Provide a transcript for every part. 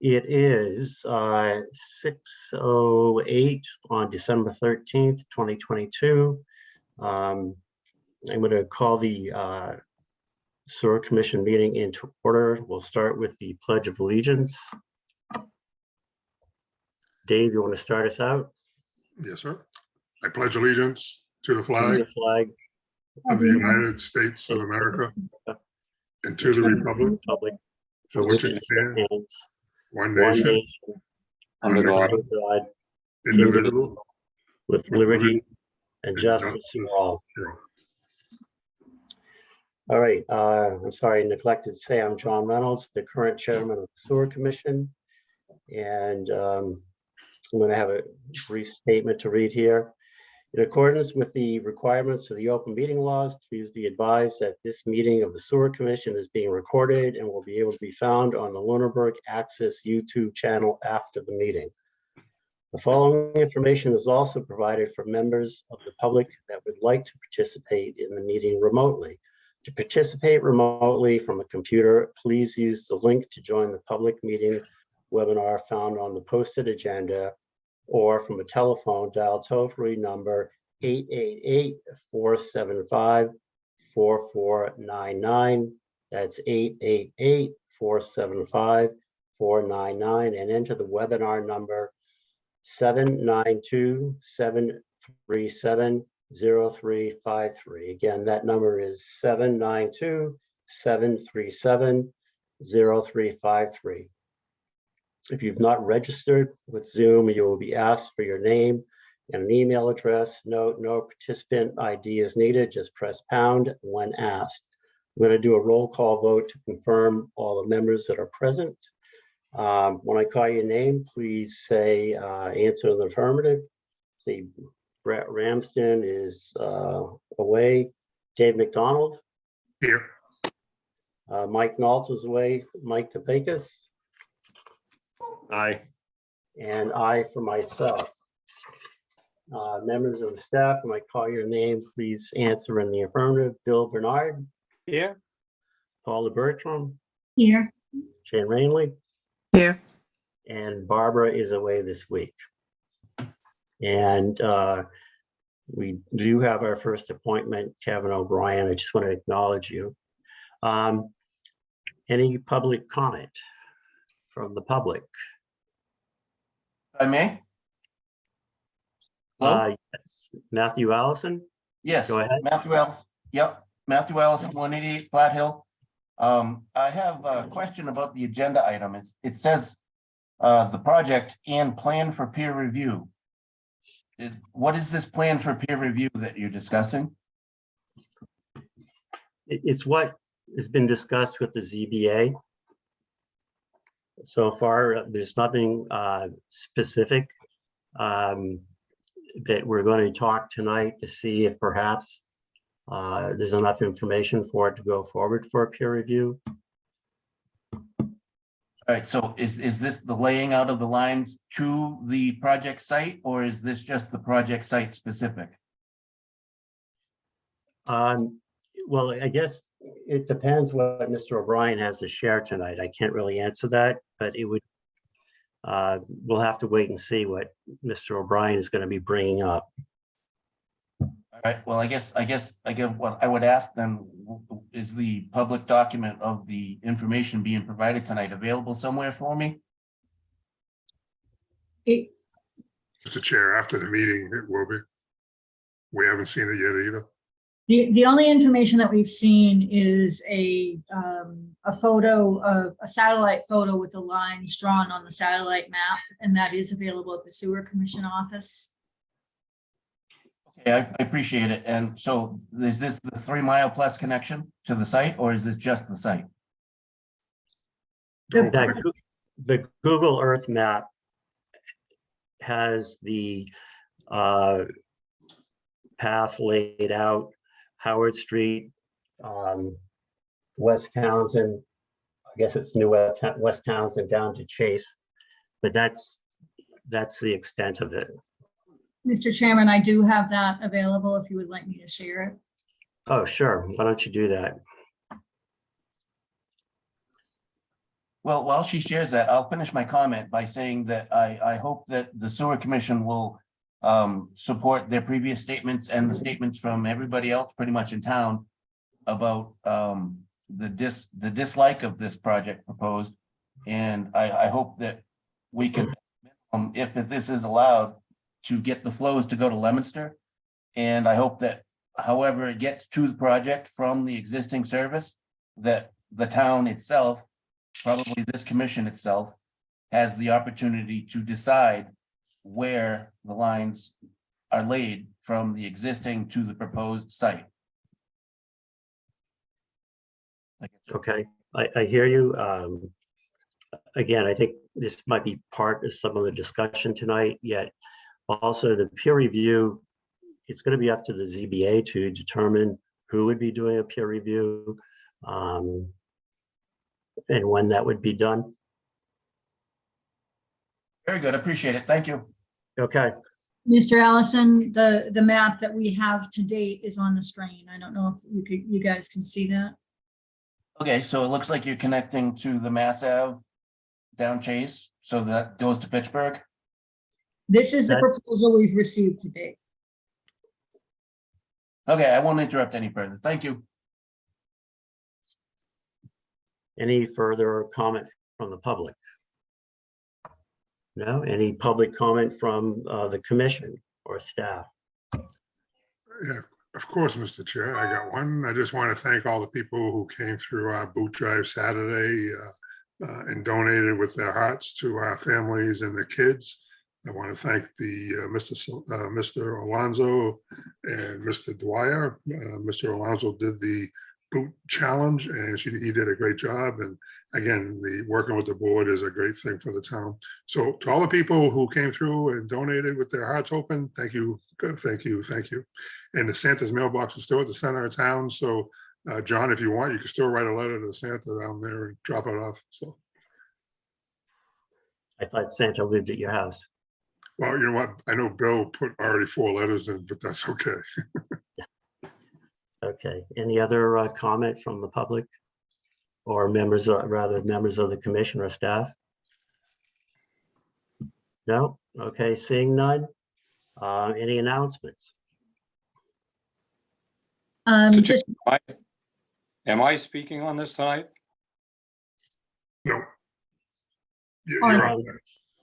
It is 6:08 on December 13th, 2022. I'm going to call the Sewer Commission meeting into order. We'll start with the Pledge of Allegiance. Dave, you want to start us out? Yes, sir. I pledge allegiance to the To flag the flag of the United States of America and to the republic for which it stands, one one nation, nation, under God, God, indivisible, with liberty and justice for all. All right, I'm sorry, I neglected to say I'm John Reynolds, the current chairman of the Sewer Commission. And I'm going to have a brief statement to read here. In accordance with the requirements of the open meeting laws, please be advised that this meeting of the Sewer Commission is being recorded and will be able to be found on the Lunenburg Access YouTube channel after the meeting. The following information is also provided for members of the public that would like to participate in the meeting remotely. To participate remotely from a computer, please use the link to join the public meeting webinar found on the posted agenda, or from a telephone, dial toll-free number 888-475-4499. That's 888-475-4499, and enter the webinar number 792-737-0353. Again, that number is 792-737-0353. If you've not registered with Zoom, you will be asked for your name and an email address. Note, no participant ID is needed. Just press pound when asked. I'm going to do a roll call vote to confirm all the members that are present. When I call your name, please say answer in the affirmative. See, Brett Ramsden is away. Dave McDonald. Here. Mike Nault is away. Mike Topakis. Aye. And I for myself. Members of the staff, when I call your name, please answer in the affirmative. Bill Bernard. Here. Paula Bertram. Here. Jane Rainley. Here. And Barbara is away this week. And we do have our first appointment, Kevin O'Brien. I just want to acknowledge you. Any public comment from the public? If I may? Hello? Yes. Matthew Allison. Yes. Go ahead. Matthew Allison. Yep. Matthew Allison, 188 Flat Hill. I have a question about the agenda item. It says the project and plan for peer review. What is this plan for peer review that you're discussing? It's what has been discussed with the ZBA. So far, there's nothing specific that we're going to talk tonight to see if perhaps there's enough information for it to go forward for a peer review. All right, so is this the laying out of the lines to the project site, or is this just the project site specific? Well, I guess it depends what Mr. O'Brien has to share tonight. I can't really answer that, but it would, we'll have to wait and see what Mr. O'Brien is going to be bringing up. All right, well, I guess what I would ask then, is the public document of the information being provided tonight available somewhere for me? Mr. Chair, after the meeting, it will be. We haven't seen it yet either. The only information that we've seen is a photo, a satellite photo with the lines drawn on the satellite map, and that is available at the Sewer Commission office. Okay, I appreciate it. And so is this the 3 mile plus connection to the site, or is this just the site? The Google Earth map has the path laid out, Howard Street, West Townsend, I guess it's New West Townsend down to Chase, but that's the extent of it. Mr. Chairman, I do have that available if you would like me to share it. Oh, sure. Why don't you do that? Well, while she shares that, I'll finish my comment by saying that I hope that the sewer commission will support their previous statements and the statements from everybody else pretty much in town about the dislike of this project proposed. And I hope that we can, if this is allowed, to get the flows to go to Leominster. And I hope that however it gets to the project from the existing service, that the town itself, probably this commission itself, has the opportunity to decide where the lines are laid from the existing to the proposed site. Okay, I hear you. Again, I think this might be part of some of the discussion tonight, yet also the peer review, it's going to be up to the ZBA to determine who would be doing a peer review and when that would be done. Very good, appreciate it, thank you. Okay, Mr. Allison, the map that we have to date is on the screen. I don't know if you guys can see that. Okay, so it looks like you're connecting to the Mass Ave down Chase, so that goes to Pittsburgh. This is the That- proposal we've received to date. Okay, I won't interrupt any further, thank you. any further comment from the public? No, any public comment from the commission or staff? Yeah, of course, Mr. Chair, I got one. I just want to thank all the people who came through our boot drive Saturday and donated with their hearts to our families and their kids. I want to thank the Mr. Alonso and Mr. Dwyer. Mr. Alonso did the boot challenge and he did a great job. And again, working with the board is a great thing for the town. So to all the people who came through and donated with their hearts open, thank you, thank you, thank you. And the Santa's mailbox is still at the center of town. So John, if you want, you can still write a letter to Santa down there and drop it off. So. I thought Santa lived at your house. Well, you know what? I know Bill put already 4 letters in, but that's okay. Okay, any other comment from the public? Or members, rather members of the commission or staff? No? Okay, seeing none. Any announcements? Mr. Just, Chair, am I speaking on this tonight? No. On- on.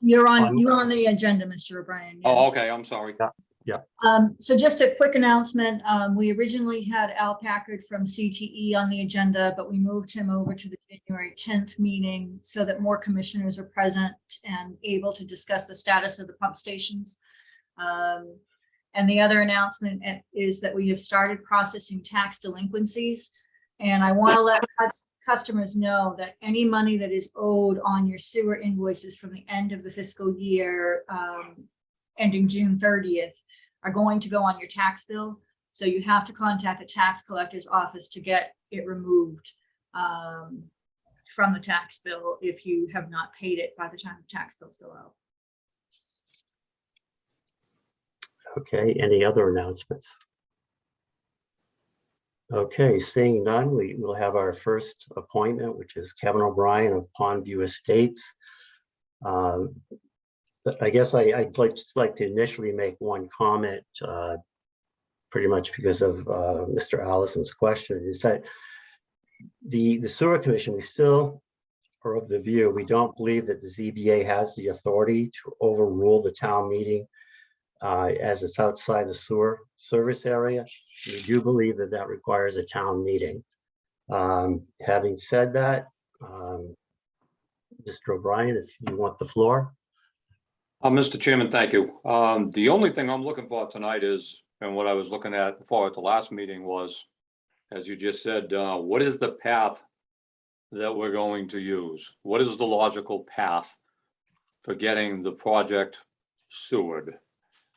you're on the agenda, Mr. O'Brien. Oh, yes. okay, I'm sorry. So just a quick announcement. We originally had Al Packard from CTE on the agenda, but we moved him over to the January 10th meeting so that more commissioners are present and able to discuss the status of the pump stations. And the other announcement is that we have started processing tax delinquencies. And I want to let customers know that any money that is owed on your sewer invoices from the end of the fiscal year ending June 30th are going to go on your tax bill. So you have to contact the tax collector's office to get it removed from the tax bill if you have not paid it by the time the tax bills go out. Okay, any other announcements? Okay, seeing none, we will have our first appointment, which is Kevin O'Brien of Pondview Estates. I guess I'd just like to initially make one comment, pretty much because of Mr. Allison's question, is that the sewer commission, we still are of the view, we don't believe that the ZBA has the authority to overrule the town meeting as it's outside the sewer service area. We do believe that that requires a town meeting. Having said that, Mr. O'Brien, if you want the floor. Mr. Chairman, thank you. The only thing I'm looking for tonight is, and what I was looking at before at the last meeting was, as you just said, what is the path that we're going to use? What is the logical path for getting the project sewered?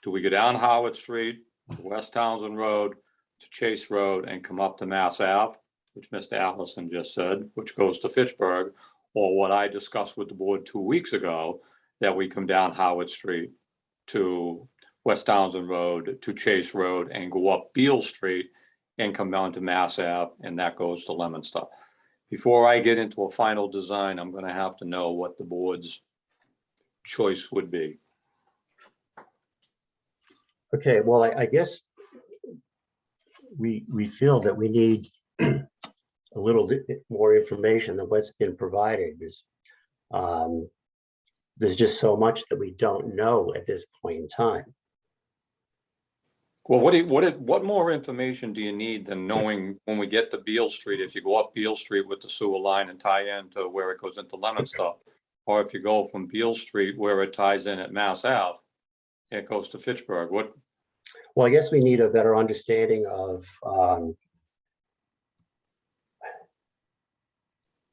Do we go down Howard Street to West Townsend Road to Chase Road and come up to Mass Ave, which Mr. Allison just said, which goes to Fitchburg, or what I discussed with the board 2 weeks ago, that we come down Howard Street to West Townsend Road to Chase Road and go up Beale Street and come down to Mass Ave, and that goes to Leominster. before I get into a final design, I'm gonna have to know what the board's choice would be. Okay, well, I guess we feel that we need a little bit more information than what's been provided. There's just so much that we don't know at this point in time. Well, what more information do you need than knowing when we get to Beale Street, if you go up Beale Street with the sewer line and tie into where it goes into Leominster? Or if you go from Beale Street where it ties in at Mass Ave, it goes to Fitchburg. Well, I guess we need a better understanding of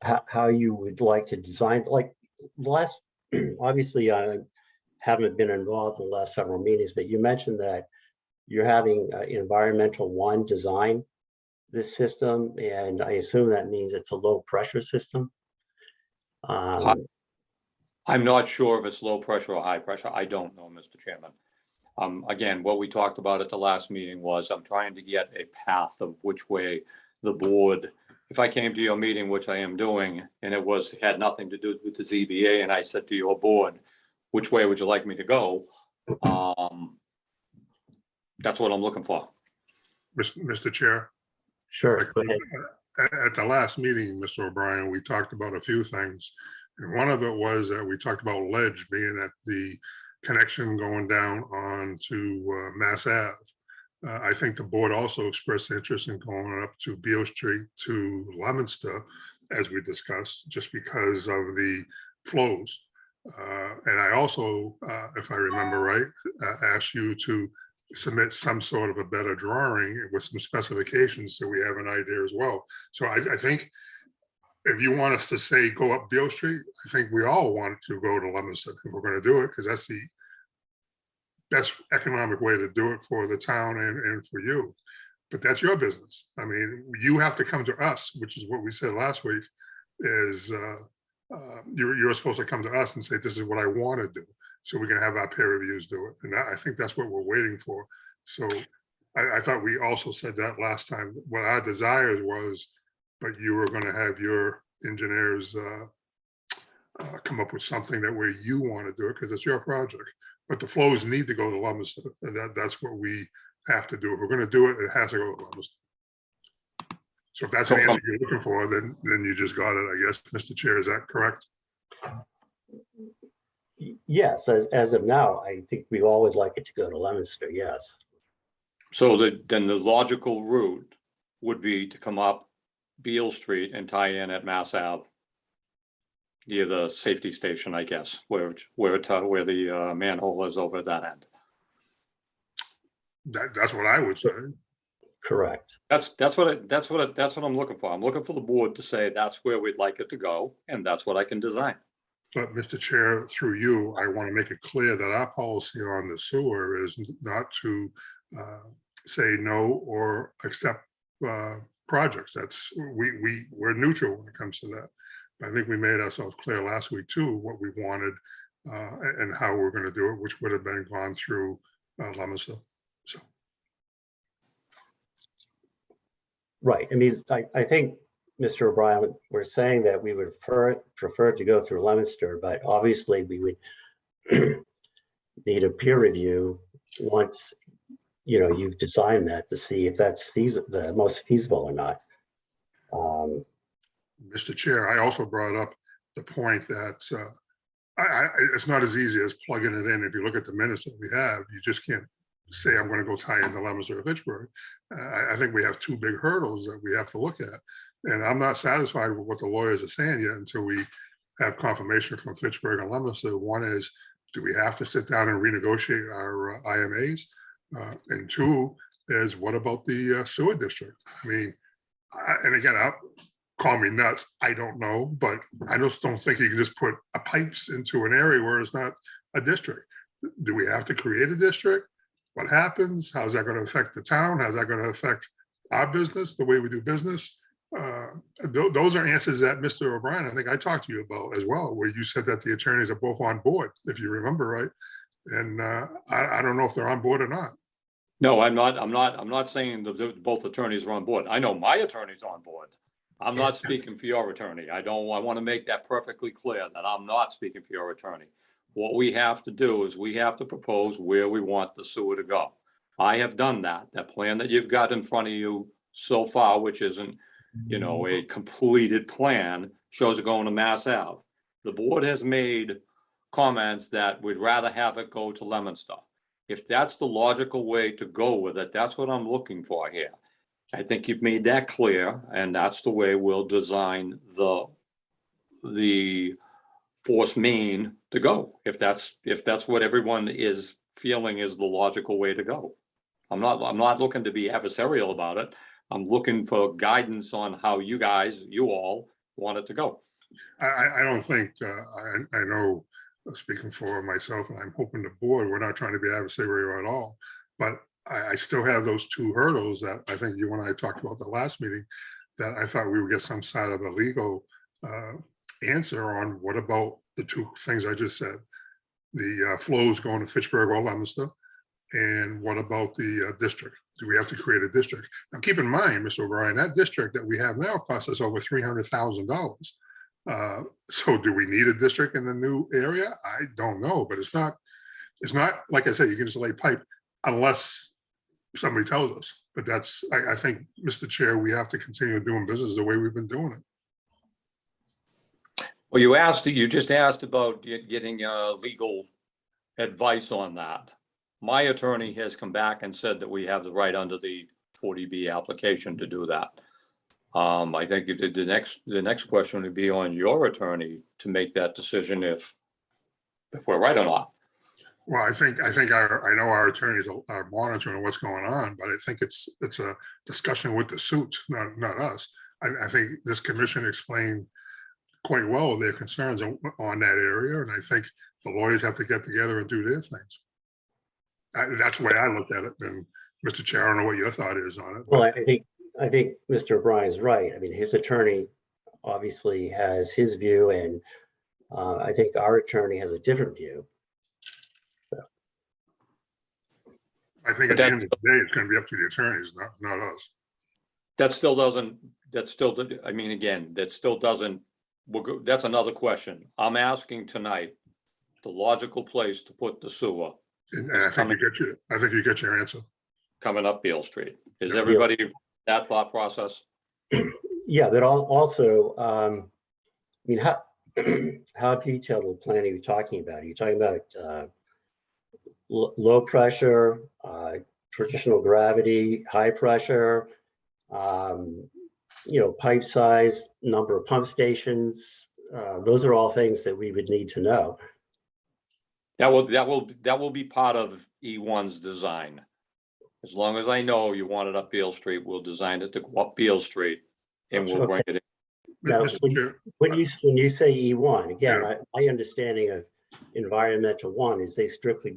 how you would like to design, like last, obviously, I haven't been involved in the last several meetings, but you mentioned that you're having environmental one design this system, and I assume that means it's a low pressure system. I'm not sure if it's low pressure or high pressure. I don't know, Mr. Chairman. Again, what we talked about at the last meeting was I'm trying to get a path of which way the board, if I came to your meeting, which I am doing, and it had nothing to do with the ZBA, and I said to your board, which way would you like me to go? That's what I'm looking for. Mr. Chair, Sure, go ahead. at the last meeting, Mr. O'Brien, we talked about a few things. And one of it was that we talked about ledge being at the connection going down on to Mass Ave. I think the board also expressed interest in going up to Beale Street to Leominster, as we discussed, just because of the flows. And I also, if I remember right, asked you to submit some sort of a better drawing with some specifications so we have an idea as well. So I think if you want us to say go up Beale Street, I think we all want to go to Leominster if we're going to do it, because that's the best economic way to do it for the town and for you. But that's your business. I mean, you have to come to us, which is what we said last week, is you're supposed to come to us and say, this is what I want to do, so we can have our peer reviews do it. And I think that's what we're waiting for. So I thought we also said that last time, what our desires was, but you were going to have your engineers come up with something that way you want to do it, because it's your project. But the flows need to go to Leominster. That's what we have to do. If we're going to do it, it has to go to Leominster. So if that's the answer you're looking for, then you just got it, I guess, Mr. Chair. Is that correct? Yes, as of now, I think we always like it to go to Leominster, yes. So then the logical route would be to come up Beale Street and tie in at Mass Ave, near the safety station, I guess, where the manhole is over that end. That's what I would say. Correct. That's what I'm looking for. I'm looking for the board to say that's where we'd like it to go, and that's what I can design. But Mr. Chair, through you, I want to make it clear that our policy on the sewer is not to say no or accept projects. That's we're neutral when it comes to that. I think we made ourselves clear last week too, what we wanted and how we're going to do it, which would have been gone through Leominster. So. Right. I mean, I think, Mr. O'Brien, we're saying that we would prefer to go through Leominster, but obviously we would need a peer review once, you know, you've designed that to see if that's the most feasible or not. Mr. Chair, I also brought up the point that it's not as easy as plugging it in. If you look at the minutes that we have, you just can't say, I'm going to go tie into Leominster or Fitchburg. I think we have two big hurdles that we have to look at. And I'm not satisfied with what the lawyers are saying yet until we have confirmation from Fitchburg and Leominster. One is, do we have to sit down and renegotiate our IMAs? And two is, what about the sewer district? I mean, and again, call me nuts, I don't know, but I just don't think you can just put pipes into an area where it's not a district. Do we have to create a district? What happens? How's that going to affect the town? How's that going to affect our business, the way we do business? Those are answers that Mr. O'Brien, I think I talked to you about as well, where you said that the attorneys are both on board, if you remember right. And I don't know if they're on board or not. No, I'm not saying both attorneys are on board. I know my attorney's on board. I'm not speaking for your attorney. I want to make that perfectly clear that I'm not speaking for your attorney. What we have to do is we have to propose where we want the sewer to go. I have done that. That plan that you've got in front of you so far, which isn't, you know, a completed plan, shows it going to Mass Ave. The board has made comments that we'd rather have it go to Leominster. If that's the logical way to go with it, that's what I'm looking for here. I think you've made that clear, and that's the way we'll design the force main to go. If that's what everyone is feeling is the logical way to go. I'm not looking to be adversarial about it. I'm looking for guidance on how you all want it to go. I don't think, I know, speaking for myself, and I'm hoping the board, we're not trying to be adversarial at all. But I still have those two hurdles that I think you and I talked about the last meeting, that I thought we would get some side of a legal answer on. What about the two things I just said? The flows going to Fitchburg or Leominster, and what about the district? Do we have to create a district? Now, keep in mind, Mr. O'Brien, that district that we have now costs us over $300,000. So do we need a district in the new area? I don't know, but it's not, like I said, you can just lay pipe unless somebody tells us. But that's, I think, Mr. Chair, we have to continue doing business the way we've been doing it. Well, you just asked about getting legal advice on that. My attorney has come back and said that we have the right under the 40B application to do that. I think the next question would be on your attorney to make that decision if we're right or not. Well, I know our attorneys are monitoring what's going on, but I think it's a discussion with the suit, not us. I think this commission explained quite well their concerns on that area, and I think the lawyers have to get together and do their things. That's the way I looked at it. And Mr. Chair, I don't know what your thought is on it. Well, I think Mr. O'Brien's right. I mean, his attorney obviously has his view, and I think our attorney has a different view. I think at the end of the day, it's going to be up to the attorneys, not us. That still doesn't, I mean, again, that still doesn't, that's another question. I'm asking tonight, the logical place to put the sewer. And I think you get your answer. Coming up Beale Street. Is Yeah. everybody that thought process? Yeah, but also, I mean, how detailed of a plan are you talking about? Are you talking about low pressure, traditional gravity, high pressure, pipe size, number of pump stations? Those are all things that we would need to know. That will be part of E1's design. As long as I know you want it up Beale Street, we'll design it to go up Beale Street and we'll bring it in. Now, Mr. Chair, when you say E1, again, my understanding of environmental one is they strictly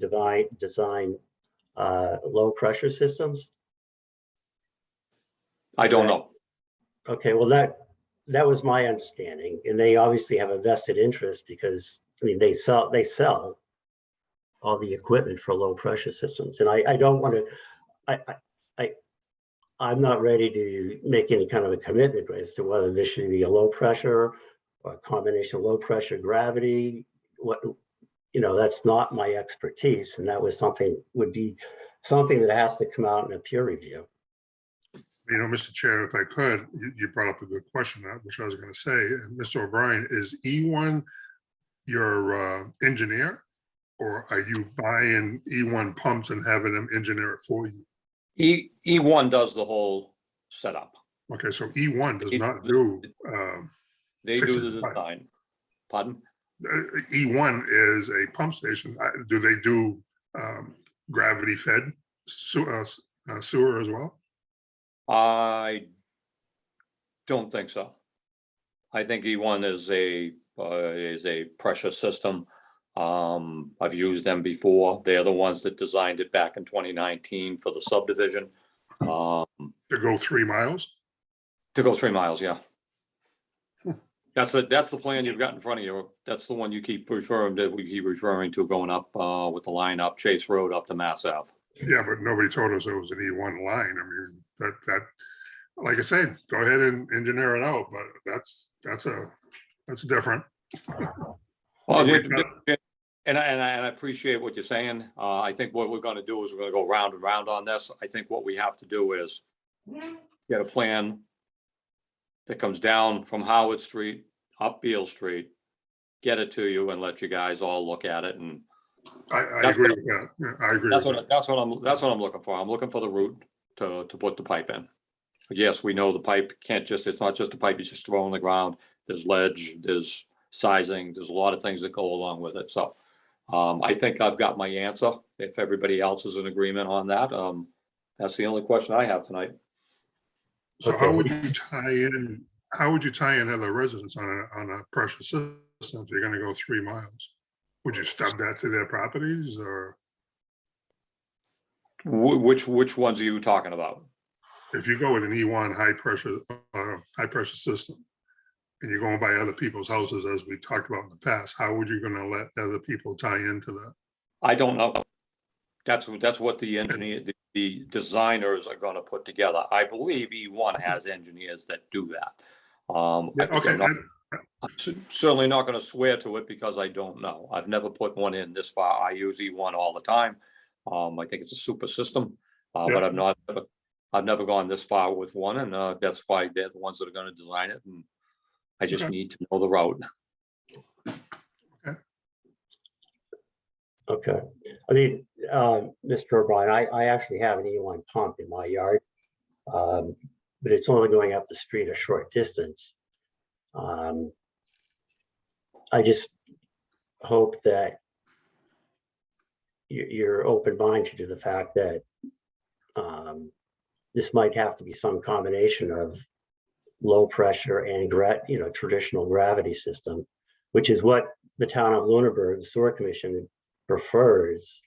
design low pressure systems. I don't know. Okay, well, that was my understanding, and they obviously have a vested interest because, I mean, they sell all the equipment for low pressure systems, and I don't want to. I'm not ready to make any kind of a commitment as to whether this should be a low pressure or a combination of low pressure gravity. That's not my expertise, and that would be something that has to come out in a peer review. Mr. Chair, if I could, you brought up a good question, which I was going to say. Mr. O'Brien, is E1 your engineer, or are you buying E1 pumps and having them engineer it for you? E1 does the whole setup. Okay, so E1 does not do. They do the design. Pardon? E1 is a pump station. Do they do gravity fed sewer as well? I don't think so. I think E1 is a pressure system. I've used them before. They're the ones that designed it back in 2019 for the subdivision. To go 3 miles? To go 3 miles, yeah. That's the plan you've got in front of you. That's the one you keep referring to going up with the line up Chase Road up to Mass Ave. Yeah, but nobody told us it was an E1 line. I mean, like I said, go ahead and engineer it out, but that's different. Well, We've yeah, got- and I appreciate what you're saying. I think what we're gonna do is we're gonna go round and round on this. I think what we have to do is get a plan that comes down from Howard Street, up Beale Street, get it to you and let you guys all look at it. And I That's agree what- with that. Yeah, I agree that's with what, that. that's what I'm looking for. I'm looking for the route to put the pipe in. Yes, we know the pipe can't just, it's not just a pipe you just throw on the ground. There's ledge, there's sizing, there's a lot of things that go along with it. So I think I've got my answer. If everybody else is in agreement on that, that's the only question I have tonight. So Okay. how would you tie in other residents on a pressure system if you're gonna go 3 miles? Would you stub that to their properties or Which ones are you talking about? if you go with an E1 high pressure system and you're going by other people's houses, as we talked about in the past, how would you gonna let other people tie into that? I don't know. That's what the engineer, the designers are gonna put together. I believe E1 has engineers that do that. I think Okay, I'm certainly not gonna swear to it because I don't know. I've never put one in this far. I use E1 all the time. I think it's a super system, but I've never gone this far with one, and that's why they're the ones that are gonna design it, and I just Okay. need to know the route. Okay. I mean, Mr. O'Brien, I actually have an E1 pump in my yard. But it's only going up the street a short distance. I just hope that you're open-minded to the fact that this might have to be some combination of low pressure and traditional gravity system, which is what the town of Lunenburg, the Sewer Commission, prefers,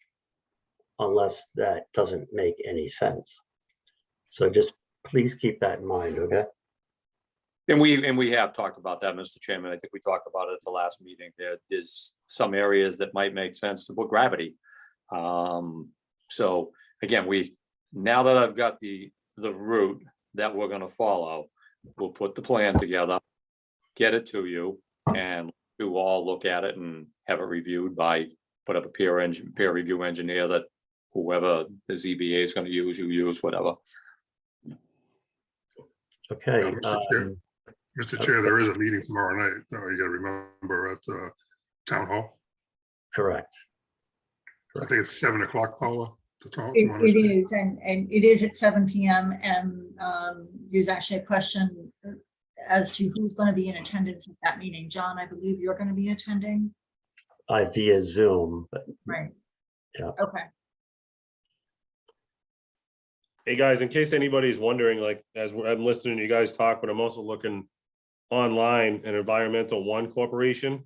unless that doesn't make any sense. So just please keep that in mind, okay? And we have talked about that, Mr. Chairman. I think we talked about it at the last meeting. There's some areas that might make sense to put gravity. So again, now that I've got the route that we're gonna follow, we'll put the plan together, get it to you, and we'll all look at it and have it reviewed by whatever peer review engineer that whoever the ZBA is gonna use, you use, whatever. Okay. Mr. Chair, there is a meeting tomorrow night, you gotta remember, at the town hall. Correct. I think it's 7 o'clock, Paula. to talk. It is, and it is at 7 PM. And there's actually a question as to who's going to be in attendance at that meeting. John, I believe you're going to be attending, Via Zoom, but right? Yeah. Okay. Hey guys, in case anybody's wondering, like, as I'm listening to you guys talk, but I'm also looking online at Environmental One Corporation.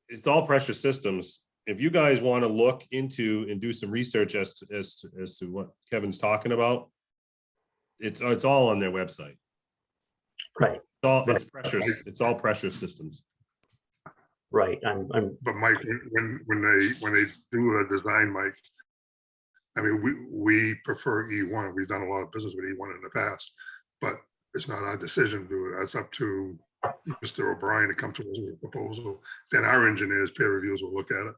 It's all pressure systems. If you guys want to look into and do some research as to what Kevin's talking about, it's all on their website. right, It's all pressure systems. right. But Mike, when they do a design, Mike, I mean, we prefer E1. We've done a lot of business with E1 in the past, but it's not our decision to do it. That's up to Mr. O'Brien to come to us with a proposal. Then our engineers, peer reviewers will look at it.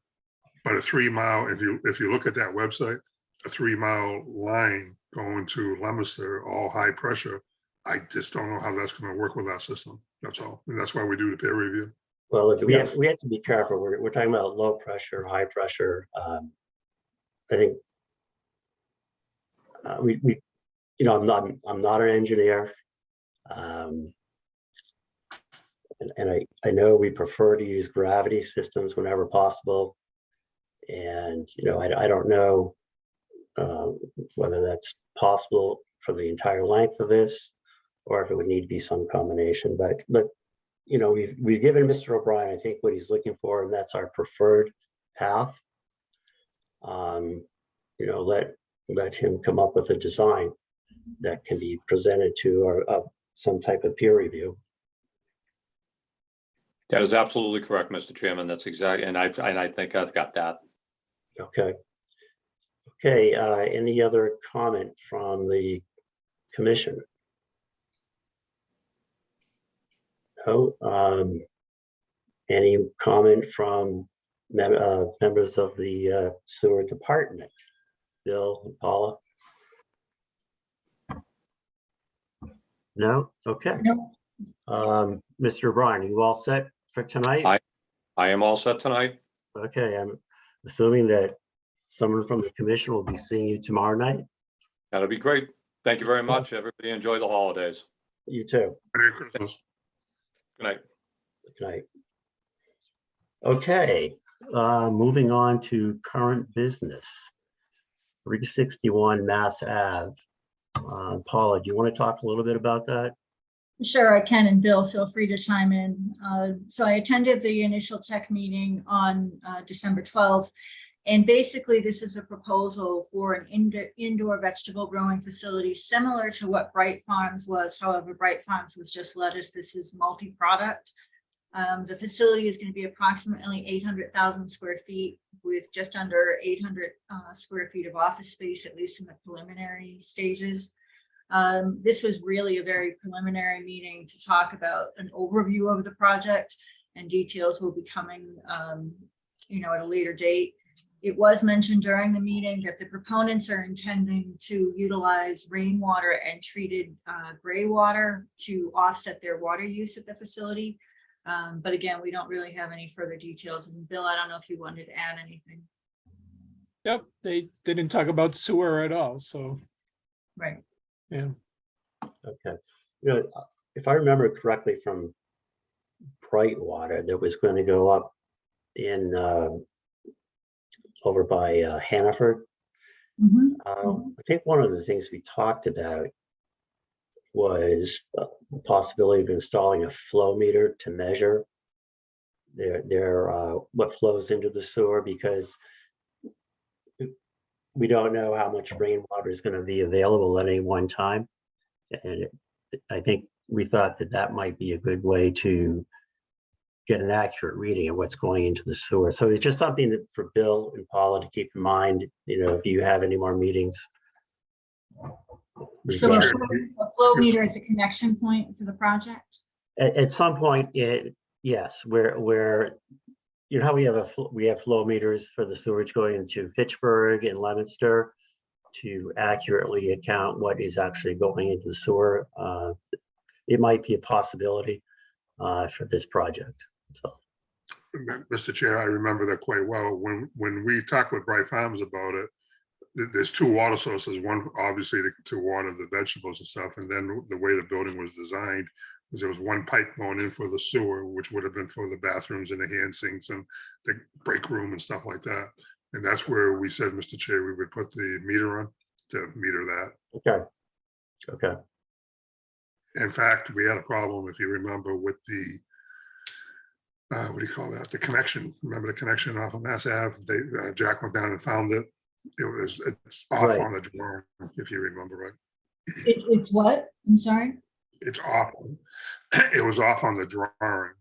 But a 3 mile, if you look at that website, a 3 mile line going to Leominster, all high pressure, I just don't know how that's going to work with our system. That's all. And that's why we do the peer review. Well, look, we have to be careful. We're talking about low pressure, high pressure. I think I'm not an engineer. And I know we prefer to use gravity systems whenever possible. And, I don't know whether that's possible for the entire length of this, or if it would need to be some combination, but we've given Mr. O'Brien, I think, what he's looking for, and that's our preferred path. Let him come up with a design that can be presented to some type of peer review. That is absolutely correct, Mr. Chairman. That's exactly, and I think I've got that. Okay. Okay, any other comment from the commission? Oh, any comment from members of the sewer department? Bill, Paula? No? Okay. No. Mr. O'Brien, you all set for tonight? I am all set tonight. Okay, I'm assuming that someone from the commission will be seeing you tomorrow night. That'll be great. Thank you very much. Everybody enjoy the holidays. You too. Merry Christmas. Good night. Good night. Okay, moving on to current business. 361 Mass Ave. Paula, do you want to talk a little bit about that? Sure, I can, and Bill, feel free to chime in. So I attended the initial tech meeting on December 12th. And basically, this is a proposal for an indoor vegetable growing facility similar to what Bright Farms was. However, Bright Farms was just lettuce. This is multi-product. The facility is going to be approximately 800,000 square feet with just under 800 square feet of office space, at least in the preliminary stages. This was really a very preliminary meeting to talk about an overview of the project, and details will be coming, at a later date. It was mentioned during the meeting that the proponents are intending to utilize rainwater and treated gray water to offset their water use at the facility. But again, we don't really have any further details. And Bill, I don't know if you wanted to add anything. Yep, they didn't talk about sewer at all, so, Right. yeah. Okay. If I remember correctly from Brightwater, that was going to go up in over by Hannaford. I think one of the things we talked about was the possibility of installing a flow meter to measure what flows into the sewer, because we don't know how much rainwater is going to be available at any one time. And I think we thought that that might be a good way to get an accurate reading of what's going into the sewer. So it's just something that for Bill and Paula to keep in mind, if you have any more meetings. So a flow meter at the connection point for the project? At some point, yes, where how we have flow meters for the sewage going into Fitchburg and Leominster to accurately account what is actually going into the sewer. It might be a possibility for this project. So, Mr. Chair, I remember that quite well. When we talked with Bright Farms about it, there's two water sources. One, obviously, to water the vegetables and stuff. And then the way the building was designed was there was one pipe going in for the sewer, which would have been for the bathrooms and the hand sinks and the break room and stuff like that. And that's where we said, Mr. Chair, we would put the meter on to meter that. okay. In fact, we had a problem, if you remember, with the what do you call that? The connection. Remember the connection off of Mass Ave? Jack went down and found it. It's off Right. on the drawing, if you remember right. It's what? I'm sorry. It's off. It was off on the drawing.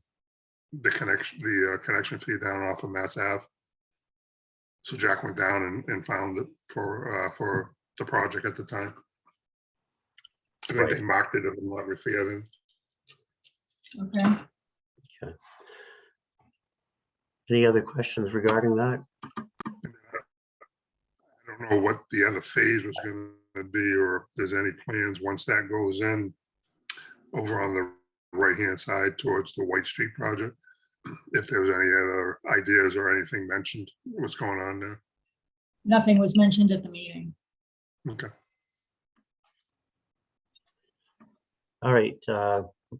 The connection feed down off of Mass Ave. So Jack went down and found it for the project at the time. I think they marked it in what we're forgetting. Okay. Any other questions regarding that? I don't know what the other phase was going to be, or if there's any plans once that goes in over on the right-hand side towards the White Street project. If there was any other ideas or anything mentioned, what's going on there. Nothing was mentioned at the meeting. Okay. All right,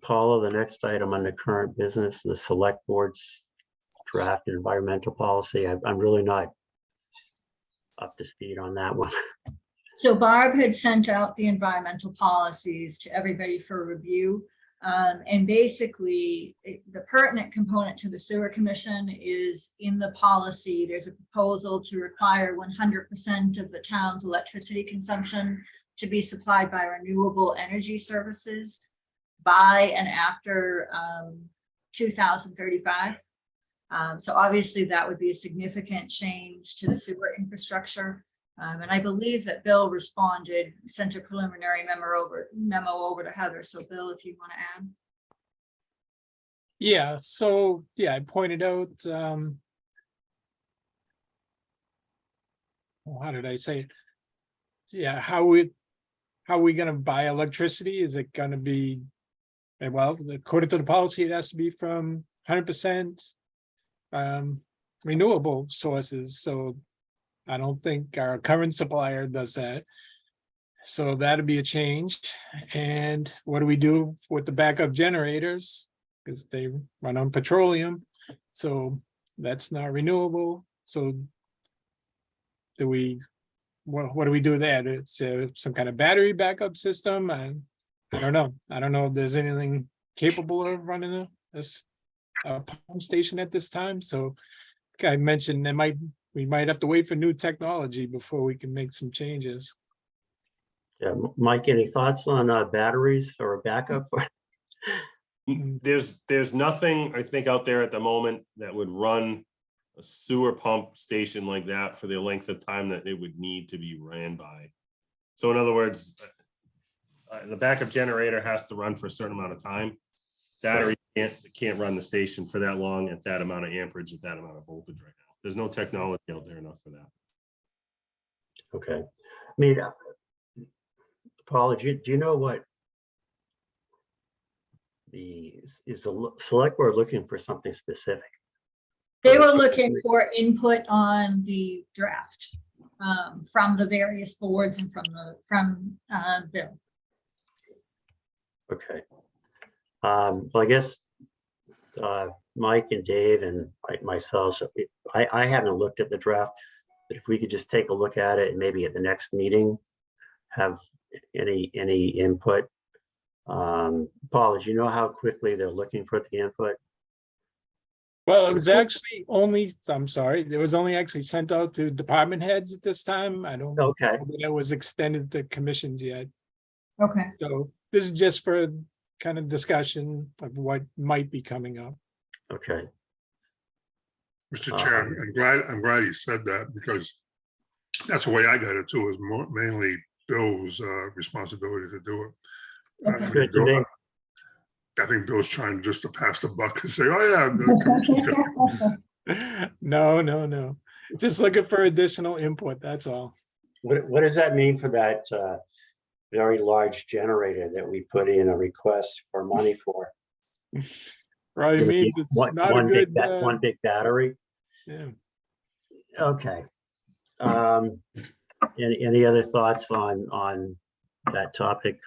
Paula, the next item on the current business, the select board's draft environmental policy. I'm really not up to speed on that one. So Barb had sent out the environmental policies to everybody for review. And basically, the pertinent component to the sewer commission is in the policy. There's a proposal to require 100% of the town's electricity consumption to be supplied by renewable energy services by and after 2035. So obviously that would be a significant change to the sewer infrastructure. And I believe that Bill responded, sent a preliminary memo over to Heather. So Bill, if you want to add. Yeah, so, yeah, I pointed out, well, how did I say it? Yeah, how are we gonna buy electricity? Is it gonna be, well, according to the policy, it has to be from 100% renewable sources, so I don't think our current supplier does that. So that'd be a change. And what do we do with the backup generators? Because they run on petroleum, so that's not renewable. So do we, what do we do there? It's some kind of battery backup system, and I don't know. I don't know if there's anything capable of running a pump station at this time. So I mentioned we might have to wait for new technology before we can make some changes. Yeah, Mike, any thoughts on batteries or a backup? There's nothing, I think, out there at the moment that would run a sewer pump station like that for the length of time that it would need to be ran by. So in other words, the backup generator has to run for a certain amount of time. Battery can't run the station for that long at that amount of amperage, at that amount of voltage right now. There's no technology out there enough for that. Okay, I mean, Paula, do you know what is the select board looking for something specific? They were looking for input on the draft from the various boards and from Bill. Okay. Well, I guess Mike and Dave and myself, I haven't looked at the draft, but if we could just take a look at it and maybe at the next meeting, have any input. Paul, do you know how quickly they're looking for the input? Well, it was actually only, I'm sorry, it was only actually sent out to department heads at this time. I don't know Okay, that it was extended to commissions yet. Okay. So this is just for kind of discussion of what might be coming up. okay. Mr. Chair, I'm glad you said that, because that's the way I got it too, is mainly Bill's responsibility to do it. I mean, Good to me. I think Bill's trying just to pass the buck and say, oh yeah. the commission's gonna-" No. Just looking for additional input, that's all. What does that mean for that very large generator that we put in a request for money for? Probably means it's not a good, One big battery? yeah. Okay. Any other thoughts on that topic?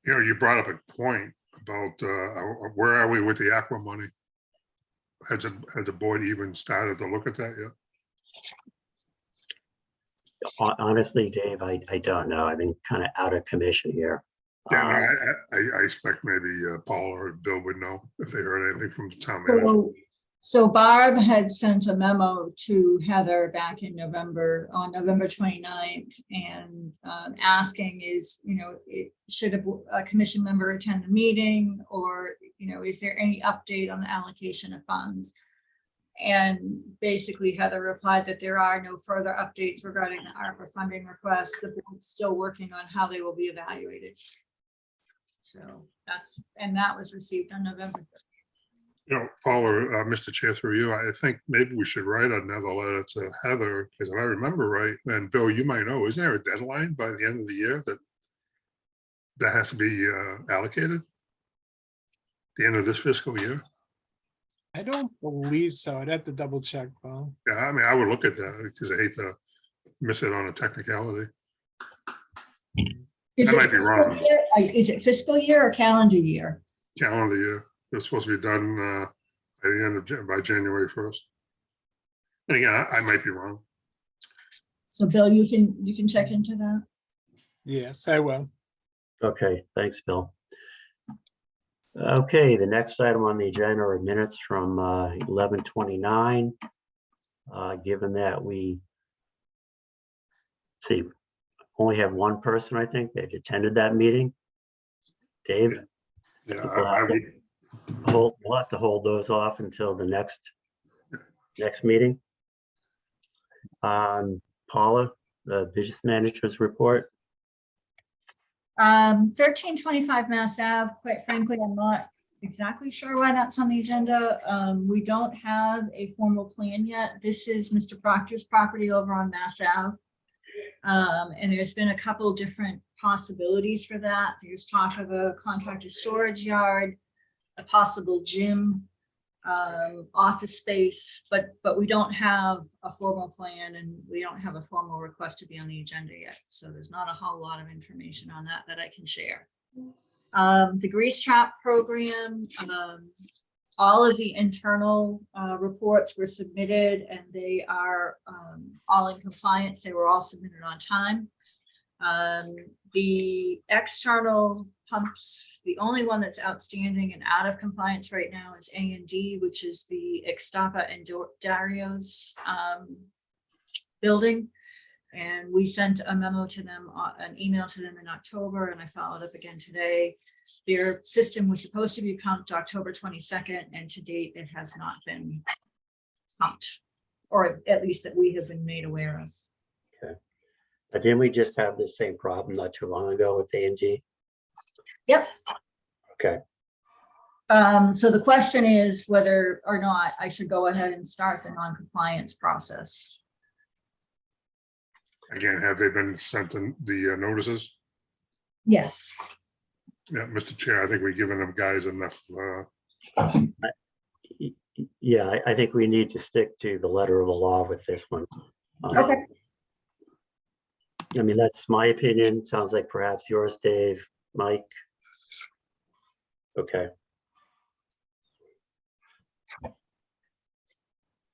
You know, you brought up a point about where are we with the aqua money? Has the board even started to look at that yet? Honestly, Dave, I don't know. I've been kind of out of commission here. Yeah, no, I expect maybe Paul or Bill would know if they heard anything from the town manager. So Barb had sent a memo to Heather back in November, on November 29th, and asking should a commission member attend the meeting, or, is there any update on the allocation of funds? And basically Heather replied that there are no further updates regarding the ARPA funding request. The board's still working on how they will be evaluated. So that was received on November 5th. You know, Paul or Mr. Chair, through you, I think maybe we should write another letter to Heather, because if I remember right, and Bill, you might know, isn't there a deadline by the end of the year that has to be allocated? The end of this fiscal year? I don't believe so. I'd have to double check, Paul. Yeah, I mean, I would look at that because I hate to miss it on a technicality. Is I it might be fiscal wrong. year? Is it fiscal year or calendar year? Calendar year. It's supposed to be done by the end of by January 1st. And again, I might be wrong. So Bill, you can check into that. Yes, I will. Okay, thanks, Bill. Okay, the next item on the agenda are minutes from 11/29. Given that we only have one person, I think, that attended that meeting. Dave? Yeah, We'll have to hold those off until the next meeting. Paula, the business manager's report. 1325 Mass Ave, quite frankly, I'm not exactly sure why that's on the agenda. We don't have a formal plan yet. This is Mr. Proctor's property over on Mass Ave. And there's been a couple different possibilities for that. There's talk of a contractor storage yard, a possible gym, office space, but we don't have a formal plan and we don't have a formal request to be on the agenda yet. So there's not a whole lot of information on that I can share. The grease trap program, all of the internal reports were submitted and they are all in compliance. They were all submitted on time. The external pumps, the only one that's outstanding and out of compliance right now is A&D, which is the Ixtapa and Dario's building. And we sent a memo to them, an email to them in October, and I followed up again today. Their system was supposed to be pumped October 22nd, and to date, it has not been pumped, or at least that we have been made aware of. But didn't we just have the same problem not too long ago with A&G? Yep. Okay, So the question is whether or not I should go ahead and start the non-compliance process. Again, have they been sent the notices? Yes. Yeah, Mr. Chair, I think we've given them guys enough. yeah, I think we need to stick to the letter of the law with this one. Okay. I mean, that's my opinion. Sounds like perhaps yours, Dave, Mike. Okay,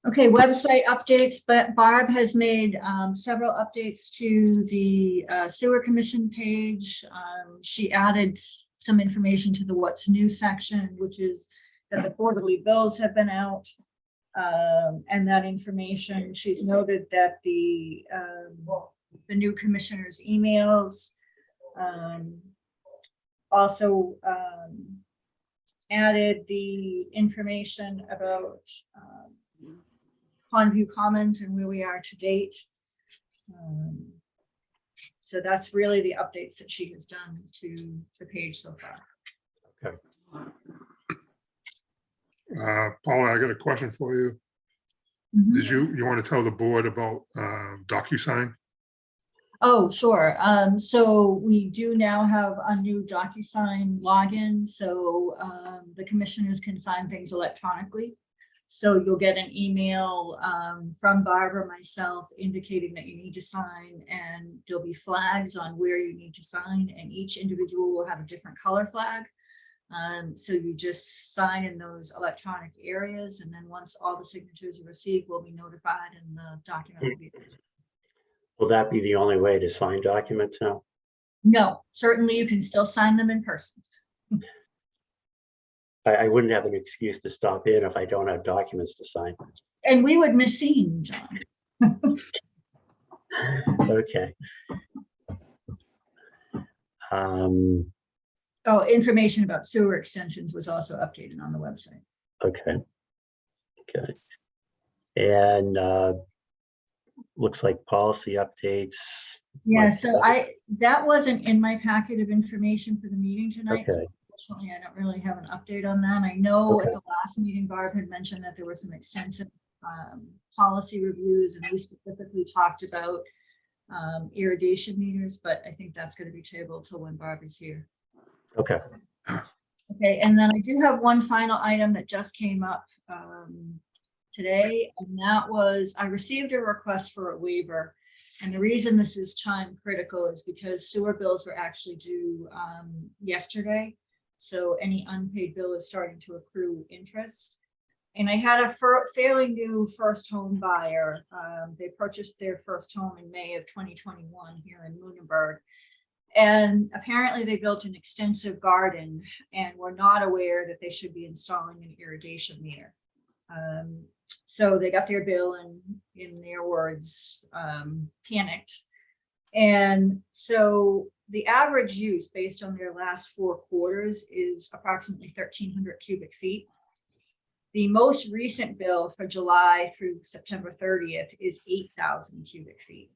Okay, website updates, but Barb has made several updates to the sewer commission page. She added some information to the what's new section, which is that the quarterly bills have been out. And that information, she's noted that the new commissioner's emails also added the information about Pondview Commons and where we are to date. So that's really the updates that she has done to the page so far. Paula, I got a question for you. Mhm. Did you want to tell the board about DocuSign? Oh, sure. So we do now have a new DocuSign login, so the commissioners can sign things electronically. So you'll get an email from Barb or myself indicating that you need to sign, and there'll be flags on where you need to sign, and each individual will have a different color flag. So you just sign in those electronic areas, and then once all the signatures are received, we'll be notified and the document will be. will that be the only way to sign documents now? No, certainly you can still sign them in person. I wouldn't have an excuse to stop in if I don't have documents to sign. And we would miss seeing you, John. Okay. Oh, information about sewer extensions was also updated on the website. Okay. Okay. And looks like policy updates. Yeah, Like- so that wasn't in my packet of information for the meeting tonight. So Okay. unfortunately, I don't really have an update on that. I know at Okay. the last meeting, Barb had mentioned that there were some extensive policy reviews, and we specifically talked about irrigation meters, but I think that's going to be tabled till when Barb is here. Okay. Okay, and then I do have one final item that just came up today, and that was, I received a request for a waiver. And the reason this is time critical is because sewer bills were actually due yesterday. So any unpaid bill is starting to accrue interest. And I had a fairly new first home buyer. They purchased their first home in May of 2021 here in Lunenburg. And apparently they built an extensive garden and were not aware that they should be installing an irrigation meter. So they got their bill and, in their words, panicked. And so the average use based on their last 4 quarters is approximately 1,300 cubic feet. The most recent bill for July through September 30th is 8,000 cubic feet.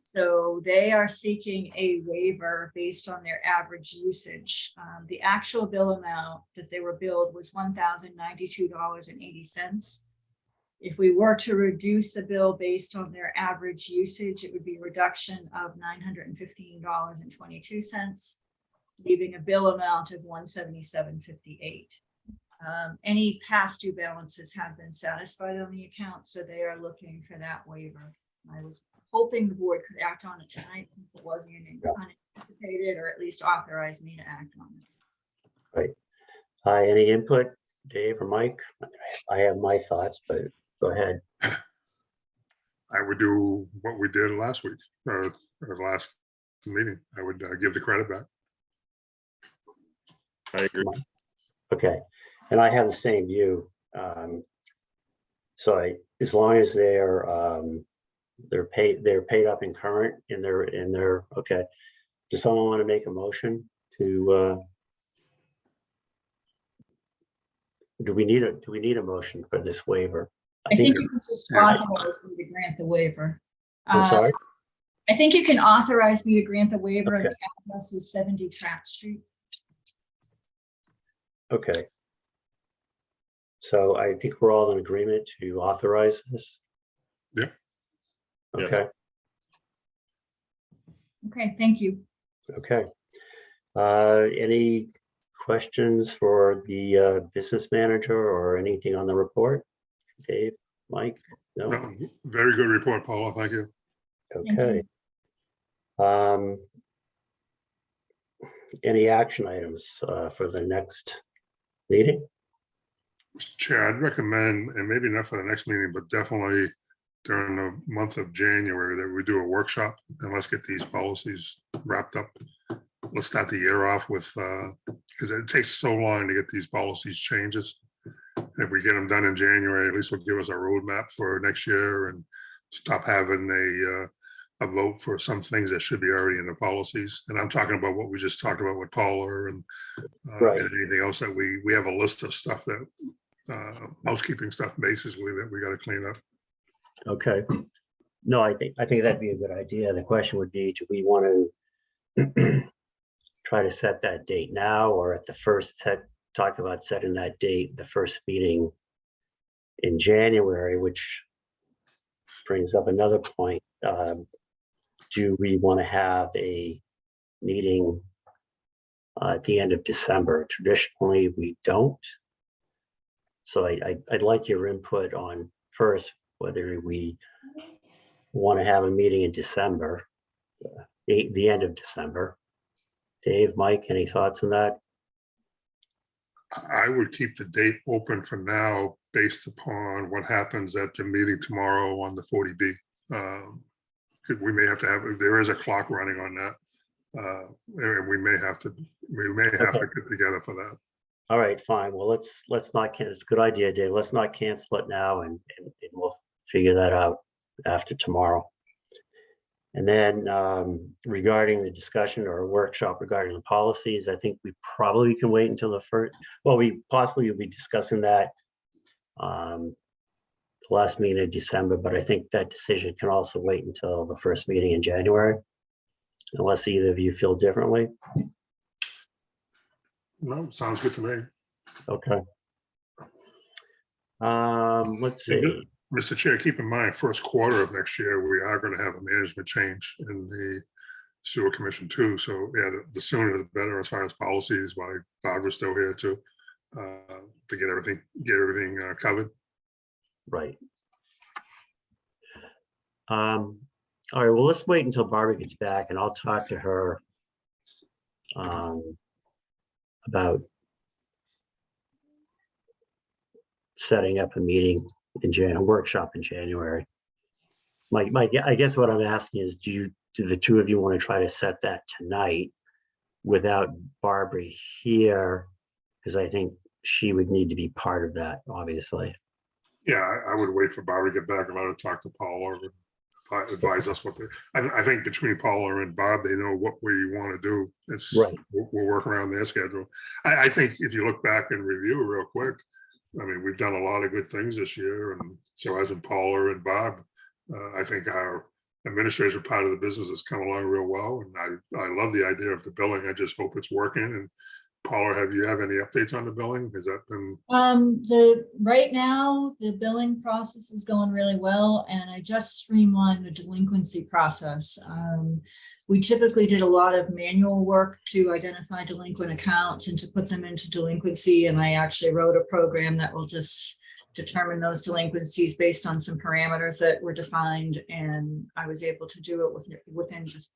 So they are seeking a waiver based on their average usage. The actual bill amount that they were billed was $1,092.80. If we were to reduce the bill based on their average usage, it would be a reduction of $915.22, leaving a bill amount of $177.58. Any past due balances have been satisfied on the account, so they are looking for that waiver. I was hoping the board could act on it tonight since it wasn't unanticipated, or at least authorize me to act on it. Any input, Dave or Mike? I have my thoughts, but go ahead. I would do what we did last week, or last meeting. I would give the credit back. I agree. Okay, and I have the same view. So as long as they're paid up in current in their, okay. Does someone want to make a motion to, do we need a motion for this waiver? I think you can just authorize me to grant the waiver. I'm sorry? I think you can authorize me to grant the waiver. Okay. The address is 70 Track Street. Okay. So I think we're all in agreement to authorize this? Yep. Yes. Okay, Okay, thank you. okay. Any questions for the business manager or anything on the report? Dave, Mike? No? No, very good report, Paula. Thank you. Okay. Any action items for the next meeting? Mr. Chair, I'd recommend, and maybe not for the next meeting, but definitely during the month of January, that we do a workshop and let's get these policies wrapped up. Let's start the year off with, because it takes so long to get these policies changes. If we get them done in January, at least will give us a roadmap for next year and stop having a vote for some things that should be already in the policies. And I'm talking about what we just talked about with Paula and Right. and anything else that we have a list of stuff that housekeeping stuff basically that we got to clean up. Okay. No, I think that'd be a good idea. The question would be, do we want to try to set that date now or at the first talk about setting that date, the first meeting in January, which brings up another point. Do we want to have a meeting at the end of December? Traditionally, we don't. So I'd like your input on first, whether we want to have a meeting in December, the end of December. Dave, Mike, any thoughts on that? I would keep the date open for now based upon what happens at the meeting tomorrow on the 40B. We may have to have, there is a clock running on that. And we may have to get together for that. All right, fine. Well, let's not cancel. It's a good idea, Dave. Let's not cancel it now and we'll figure that out after tomorrow. And then regarding the discussion or workshop regarding the policies, I think we probably can wait until the first, well, we possibly will be discussing that the last meeting in December, but I think that decision can also wait until the first meeting in January, unless either of you feel differently. No, sounds good to me. Okay. Let's see. Mr. Chair, keep in mind, first quarter of next year, we are going to have a management change in the sewer commission too. So yeah, the sooner the better as far as policies, while Barbara's still here too, to get everything covered. Right. All right, well, let's wait until Barbara gets back and I'll talk to her about setting up a meeting in January, a workshop in January. Mike, I guess what I'm asking is, do the two of you want to try to set that tonight without Barbara here? Because I think she would need to be part of that, obviously. Yeah, I would wait for Barbara to get back and let her talk to Paula or advise us what I think between Paula and Bob, they know what we want to do. It's Right. We'll work around their schedule. I think if you look back and review real quick, I mean, we've done a lot of good things this year, and so as in Paula and Bob, I think our administrative part of the business has come along real well, and I love the idea of the billing. I just hope it's working. And Paula, have you any updates on the billing? Has that been? Right now, the billing process is going really well, and I just streamlined the delinquency process. We typically did a lot of manual work to identify delinquent accounts and to put them into delinquency, and I actually wrote a program that will just determine those delinquencies based on some parameters that were defined, and I was able to do it within just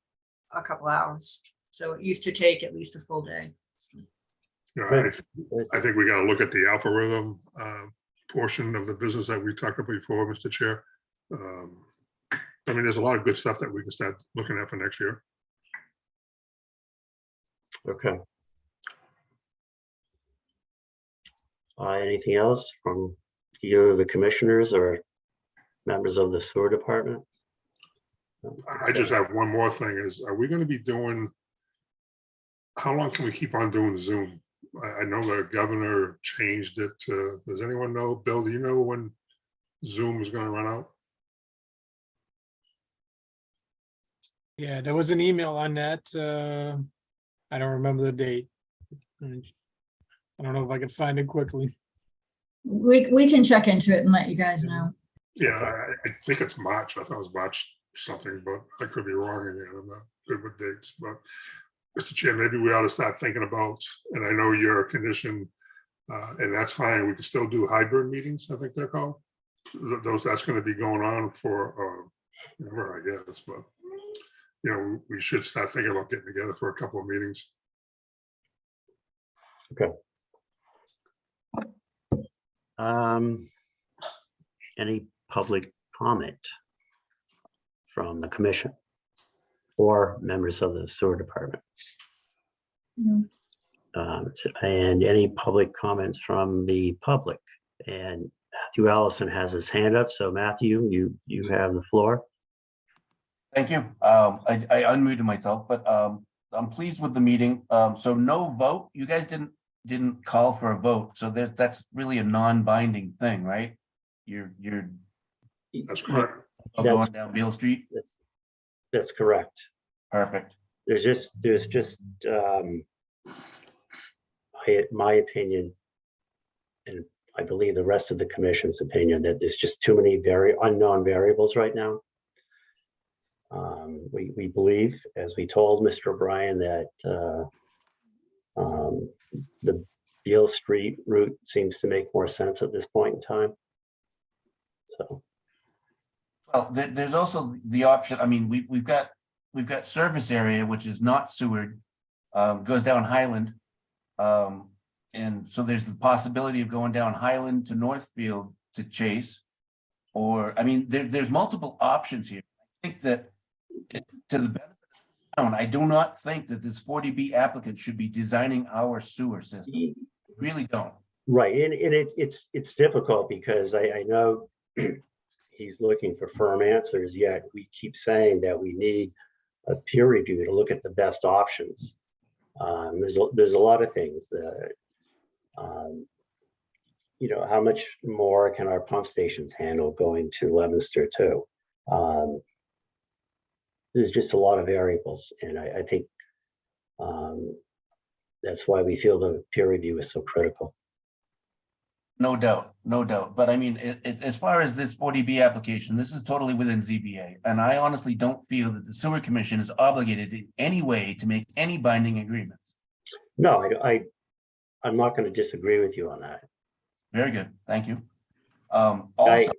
a couple hours. So it used to take at least a full day. You know, Right. I think we got to look at the algorithm portion of the business that we talked about before, Mr. Chair. I mean, there's a lot of good stuff that we can start looking at for next year. Okay. Anything else from either of the commissioners or members of the sewer department? I just have one more thing is, are we going to be doing, how long can we keep on doing Zoom? I know the governor changed it to, does anyone know, Bill, do you know when Zoom is going to run out? Yeah, there was an email on that. I don't remember the date. I don't know if I can find it quickly. We can check into it and let you guys know. Yeah, I think it's March. I thought it was March something, but I could be wrong again. I'm not good with dates, but Mr. Chair, maybe we ought to start thinking about, and I know you're a condition, and that's fine. We can still do hybrid meetings, I think they're called. That's going to be going on for, I guess, but, you know, we should start thinking about getting together for a couple of meetings. Any public comment from the commission or members of the sewer department? And any public comments from the public? And Matthew Allison has his hand up. So Matthew, you have the floor. Thank you. I unmuted myself, but I'm pleased with the meeting. So no vote. You guys didn't call for a vote, so that's really a non-binding thing, right? You're That's correct. going down Beale Street. That's correct. Perfect. There's just my opinion, and I believe the rest of the commission's opinion, that there's just too many very unknown variables right now. We believe, as we told Mr. O'Brien, that the Beale Street route seems to make more sense at this point in time. So, Well, there's also the option. I mean, we've got service area, which is not Seward, goes down Highland. And so there's the possibility of going down Highland to Northfield to Chase. Or, I mean, there's multiple options here. I think that to the benefit of the town, I do not think that this 40B applicant should be designing our sewer system. Really don't. right, and it's difficult because I know he's looking for firm answers, yet we keep saying that we need a peer review to look at the best options. There's a lot of things that, you know, how much more can our pump stations handle going to Leominster too? There's just a lot of variables, and I think that's why we feel the peer review is so critical. No doubt, no doubt. But I mean, as far as this 40B application, this is totally within ZBA. And I honestly don't feel that the sewer commission is obligated in any way to make any binding agreements. No, I'm not going to disagree with you on that. Very good, thank you. Also,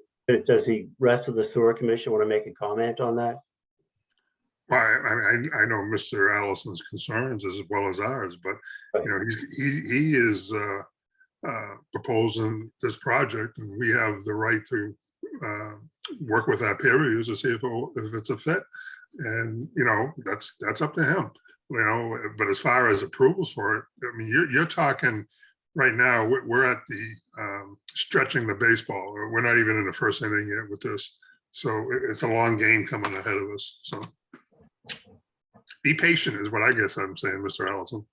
Does the rest of the sewer commission want to make a comment on that? Well, I know Mr. Allison's concerns as well as ours, but you know, he is proposing this project, and we have the right to work with our peer reviews to see if it's a fit. And you know, that's up to him. You know, but as far as approvals for it, I mean, you're talking right now. We're at the stretching the baseball. We're not even in the first inning yet with this, so it's a long game coming ahead of us. So be patient is what I guess I'm saying, Mr. Allison.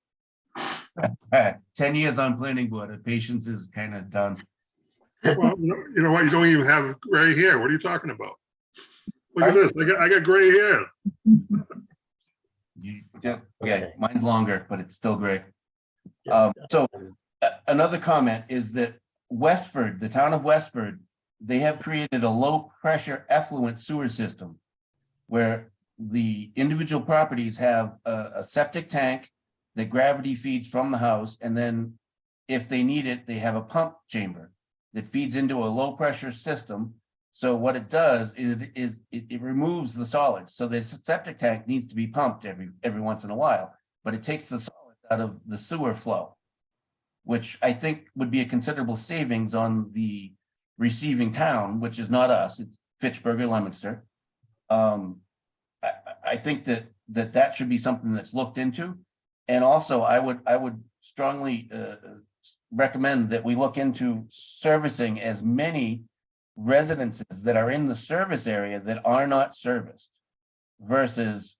10 years on planning board, the patience is kind of done. Well, you know what? You don't even have right here. What are you talking about? Look at this. I got gray hair. Yeah, Okay. mine's longer, but it's still gray. Yeah. So another comment is that Westford, the town of Westford, they have created a low pressure effluent sewer system where the individual properties have a septic tank that gravity feeds from the house, and then if they need it, they have a pump chamber that feeds into a low pressure system. So what it does is it removes the solids. So the septic tank needs to be pumped every once in a while, but it takes the solids out of the sewer flow, which I think would be a considerable savings on the receiving town, which is not us, it's Fitchburg or Leominster. I think that should be something that's looked into. And also I would strongly recommend that we look into servicing as many residences that are in the service area that are not serviced versus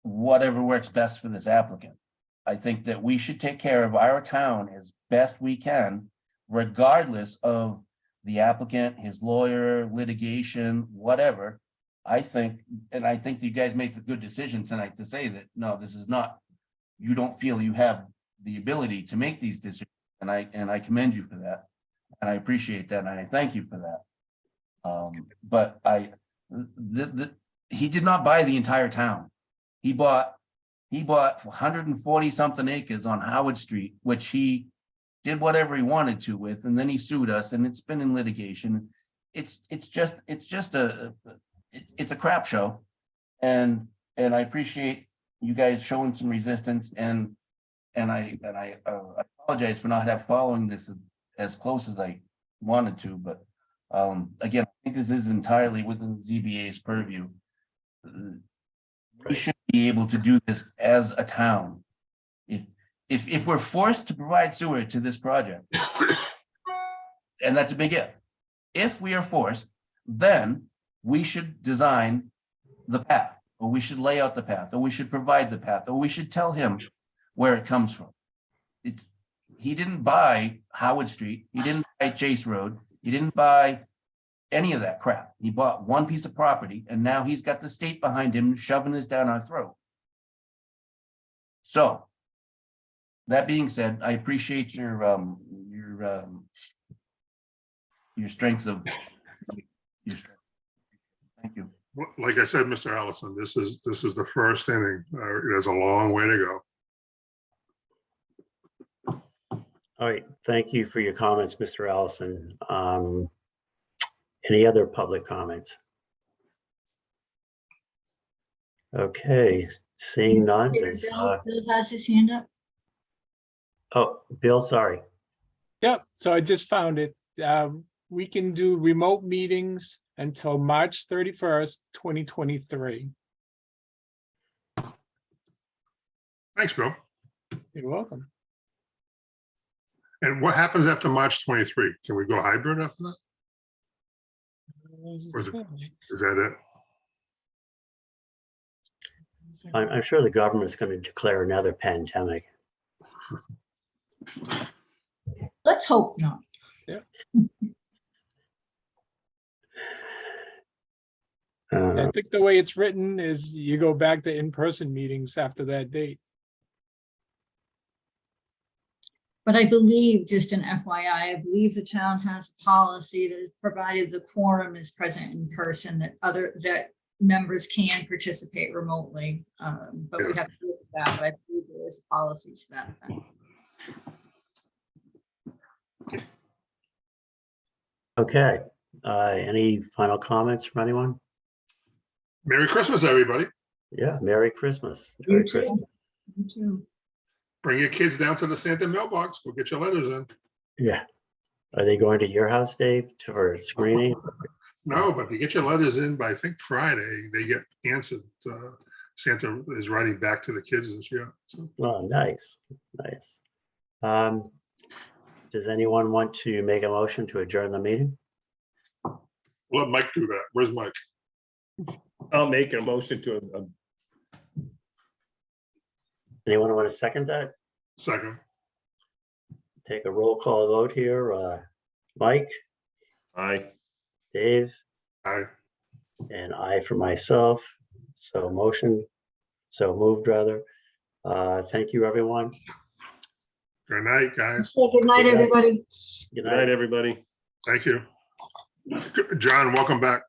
whatever works best for this applicant. I think that we should take care of our town as best we can, regardless of the applicant, his lawyer, litigation, whatever. I think you guys made a good decision tonight to say that, no, this is not, you don't feel you have the ability to make these decisions. And I commend you for that. And I appreciate that. And I thank you for that. But he did not buy the entire town. He bought 140 something acres on Howard Street, which he did whatever he wanted to with, and then he sued us, and it's been in litigation. It's just a crap show, and I appreciate you guys showing some resistance, and I apologize for not following this as close as I wanted to, but again, I think this is entirely within ZBA's purview. We should be able to do this as a town. If we're forced to provide sewer to this project, and that's a big if we are forced, then we should design the path, or we should lay out the path, or we should provide the path, or we should tell him where it comes from. He didn't buy Howard Street, he didn't buy Chase Road, he didn't buy any of that crap. He bought one piece of property, and now he's got the state behind him shoving this down our throat. So, that being said, I appreciate your strength of your strength. Thank you. Like I said, Mr. Allison, this is the first inning. There's a long way to go. All right, thank you for your comments, Mr. Allison. Any other public comments? Okay, seeing none. Bill has his hand up. Oh, Bill, sorry. Yep, so I just found it. We can do remote meetings until March 31st, 2023. Thanks, Bill. You're welcome. And what happens after March 23? Can we go hybrid after that? Is that it? I'm sure the government's going to declare another pandemic. Let's hope not. I think the way it's written is you go back to in-person meetings after that date. But I believe, just an FYI, I believe the town has a policy that is provided the quorum is present in person, that members can participate remotely. But we have to look at that, but I believe there is policies to that effect. Okay, any final comments from anyone? Merry Christmas, everybody. Yeah, Merry Christmas. You Merry too. Christmas. You too. Bring your kids down to the Santa mailbox. We'll get your letters in. Yeah. Are they going to your house, Dave, for a screening? No, but if you get your letters in by, I think, Friday, they get answered. Santa is writing back to the kids this year. So, Oh, nice, nice. Does anyone want to make a motion to adjourn the meeting? we'll let Mike do that. Where's Mike? I'll make a motion to, Anyone want to second that? Second. Take a roll call vote here. Mike, aye. Dave, Aye. and I for myself. So moved rather. Thank you, everyone. Good night, guys. Good night, Good night. everybody. Good Good night, everybody. Thank you. John, welcome back.